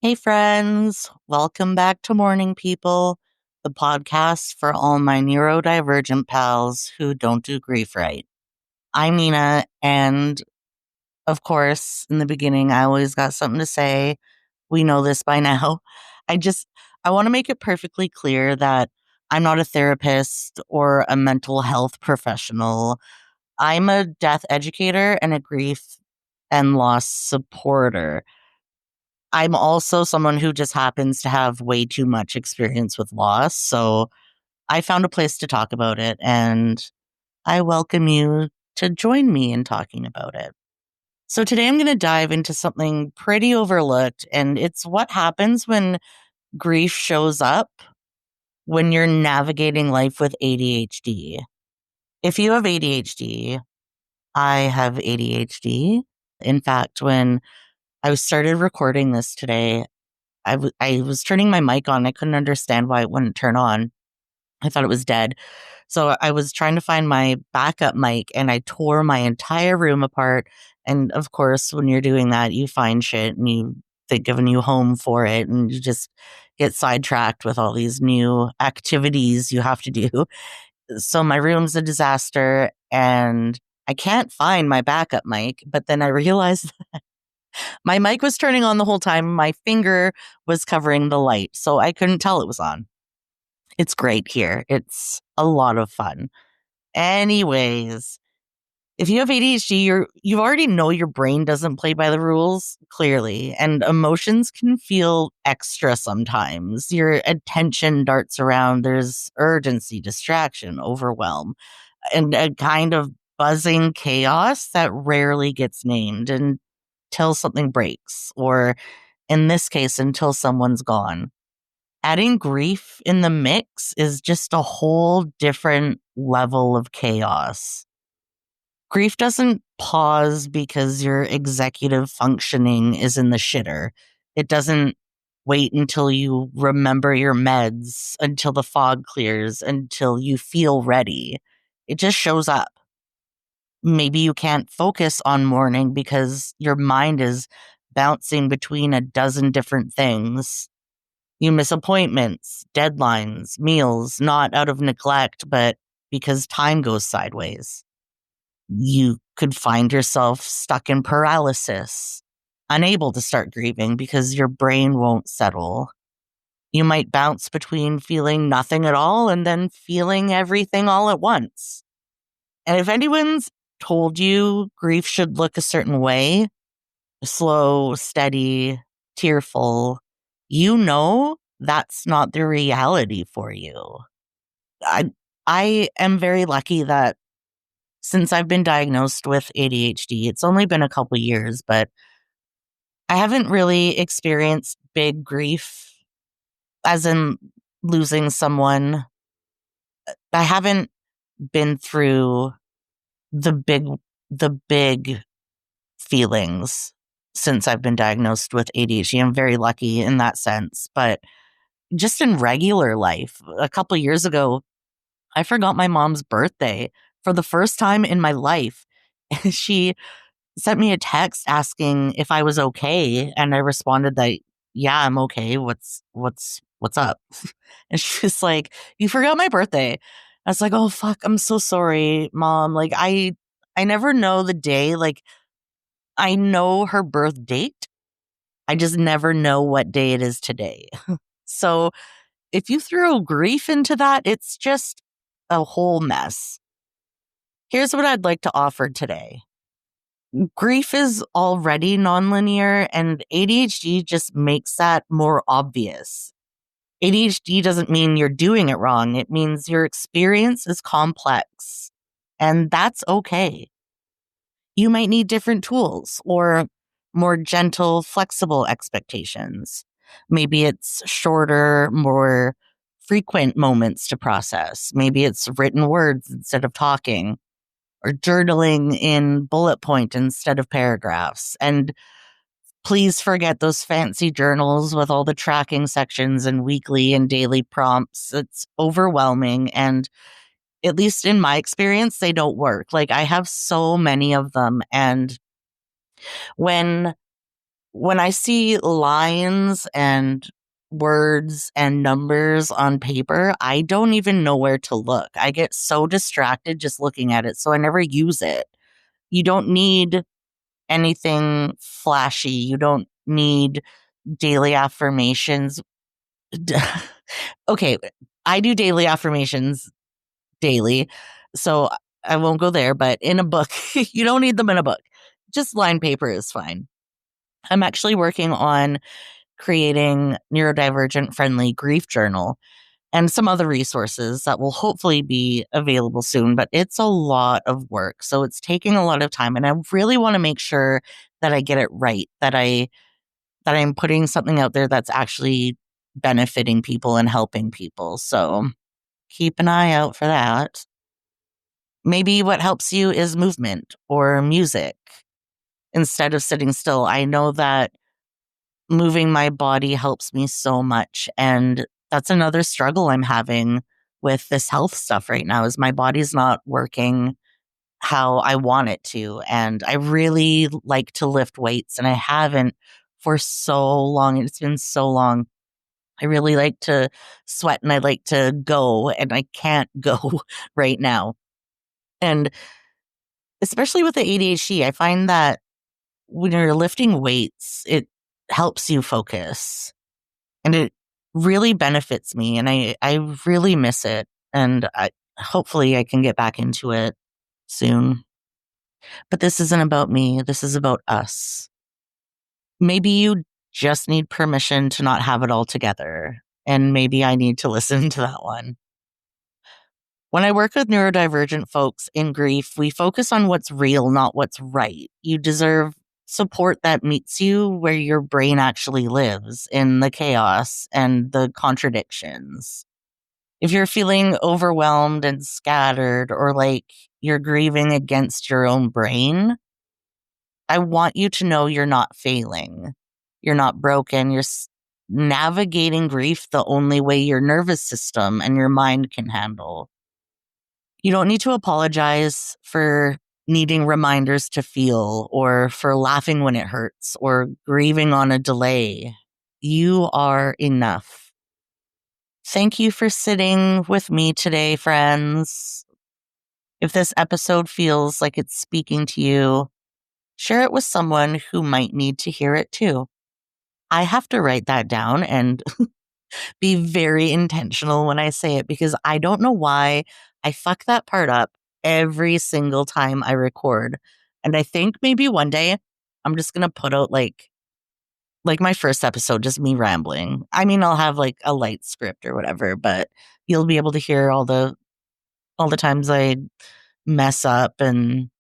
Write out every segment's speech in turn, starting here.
Hey, friends. Welcome back to Mourning, people, the podcast for all my neurodivergent pals who don't do grief right. I'm Nina, and of course, in the beginning, I always got something to say. We know this by now. I just, I want to make it perfectly clear that I'm not a therapist or a mental health professional. I'm a death educator and a grief and loss supporter. I'm also someone who just happens to have way too much experience with loss. So I found a place to talk about it, and I welcome you to join me in talking about it. So today I'm going to dive into something pretty overlooked, and it's what happens when grief shows up when you're navigating life with ADHD. If you have ADHD, I have ADHD. In fact, when I started recording this today, I was turning my mic on. I couldn't understand why it wouldn't turn on. I thought it was dead. So I was trying to find my backup mic and I tore my entire room apart. And of course, when you're doing that, you find shit and you think of a new home for it and you just get sidetracked with all these new activities you have to do. So my room's a disaster and I can't find my backup mic. But then I realized my mic was turning on the whole time. My finger was covering the light, so I couldn't tell it was on. It's great here. It's a lot of fun. Anyways, if you have ADHD, you already know your brain doesn't play by the rules, clearly, and emotions can feel extra sometimes. Your attention darts around. There's urgency, distraction, overwhelm, and a kind of buzzing chaos that rarely gets named until something breaks, or in this case, until someone's gone. Adding grief in the mix is just a whole different level of chaos. Grief doesn't pause because your executive functioning is in the shitter. It doesn't wait until you remember your meds, until the fog clears, until you feel ready. It just shows up. Maybe you can't focus on mourning because your mind is bouncing between a dozen different things. You miss appointments, deadlines, meals, not out of neglect, but because time goes sideways. You could find yourself stuck in paralysis, unable to start grieving because your brain won't settle. You might bounce between feeling nothing at all and then feeling everything all at once. And if anyone's told you grief should look a certain way, slow, steady, tearful, you know that's not the reality for you. I I am very lucky that since I've been diagnosed with ADHD, it's only been a couple years, but I haven't really experienced big grief as in losing someone. I haven't been through the big the big feelings since I've been diagnosed with ADHD. I'm very lucky in that sense, but just in regular life, a couple years ago, I forgot my mom's birthday for the first time in my life. She sent me a text asking if I was okay, and I responded that, "Yeah, I'm okay. What's up?" And she was like, "You forgot my birthday." I was like, "Oh fuck, I'm so sorry, mom. Like I never know the day. Like I know her birth date. I just never know what day it is today." So if you throw grief into that, it's just a whole mess. Here's what I'd like to offer today. Grief is already nonlinear, and ADHD just makes that more obvious. ADHD doesn't mean you're doing it wrong, it means your experience is complex, and that's okay. You might need different tools or more gentle, flexible expectations. Maybe it's shorter, more frequent moments to process. Maybe it's written words instead of talking, or journaling in bullet point instead of paragraphs. And please forget those fancy journals with all the tracking sections and weekly and daily prompts. It's overwhelming. And at least in my experience, they don't work. Like I have so many of them. And when when I see lines and words and numbers on paper, I don't even know where to look. I get so distracted just looking at it, so I never use it. You don't need anything flashy. You don't need daily affirmations. Okay, I do daily affirmations daily, so I won't go there, but in a book, you don't need them in a book. Just line paper is fine. I'm actually working on creating neurodivergent friendly grief journal and some other resources that will hopefully be available soon, but it's a lot of work. So it's taking a lot of time, and I really want to make sure that I get it right, that I'm putting something out there that's actually benefiting people and helping people. So keep an eye out for that. Maybe what helps you is movement or music instead of sitting still. I know that moving my body helps me so much. And that's another struggle I'm having with this health stuff right now is my body's not working how I want it to. And I really like to lift weights and I haven't for so long. It's been so long. I really like to sweat and I like to go and I can't go right now. And especially with the ADHD, I find that when you're lifting weights, it helps you focus and it really benefits me. And I really miss it. And hopefully I can get back into it soon. But this isn't about me. This is about us. Maybe you just need permission to not have it all together. And maybe I need to listen to that one. When I work with neurodivergent folks in grief, we focus on what's real, not what's right. You deserve support that meets you where your brain actually lives in the chaos and the contradictions. If you're feeling overwhelmed and scattered or like you're grieving against your own brain, I want you to know you're not failing. You're not broken. You're navigating grief the only way your nervous system and your mind can handle. You don't need to apologize for needing reminders to feel or for laughing when it hurts or grieving on a delay. You are enough. Thank you for sitting with me today, friends. If this episode feels like it's speaking to you, share it with someone who might need to hear it too. I have to write that down and be very intentional when I say it because I don't know why I fuck that part up every single time I record. And I think maybe one day I'm just going to put out like my first episode, just me rambling. I mean, I'll have like a light script or whatever, but you'll be able to hear all the times I mess up and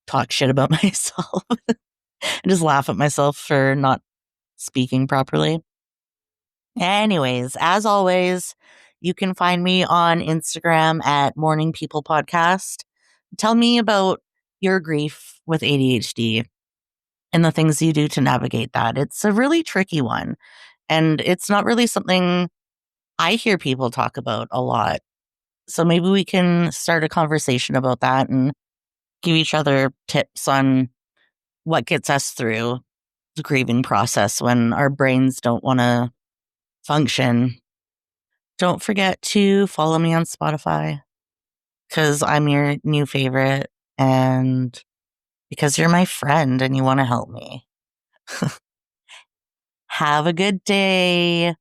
talk shit about myself and just laugh at myself for not speaking properly. Anyways, as always, you can find me on Instagram at Mourning People Podcast. Tell me about your grief with ADHD and the things you do to navigate that. It's a really tricky one. And it's not really something I hear people talk about a lot. So maybe we can start a conversation about that and give each other tips on what gets us through the grieving process when our brains don't want to function. Don't forget to follow me on Spotify because I'm your new favorite and because you're my friend and you want to help me. Have a good day,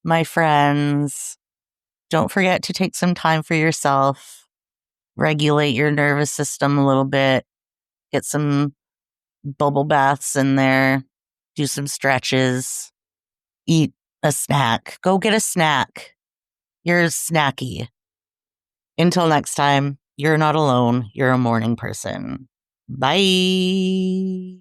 my friends. Don't forget to take some time for yourself, regulate your nervous system a little bit, get some bubble baths in there, do some stretches, eat a snack. Go get a snack. You're snacky. Until next time, you're not alone. You're a morning person. Bye.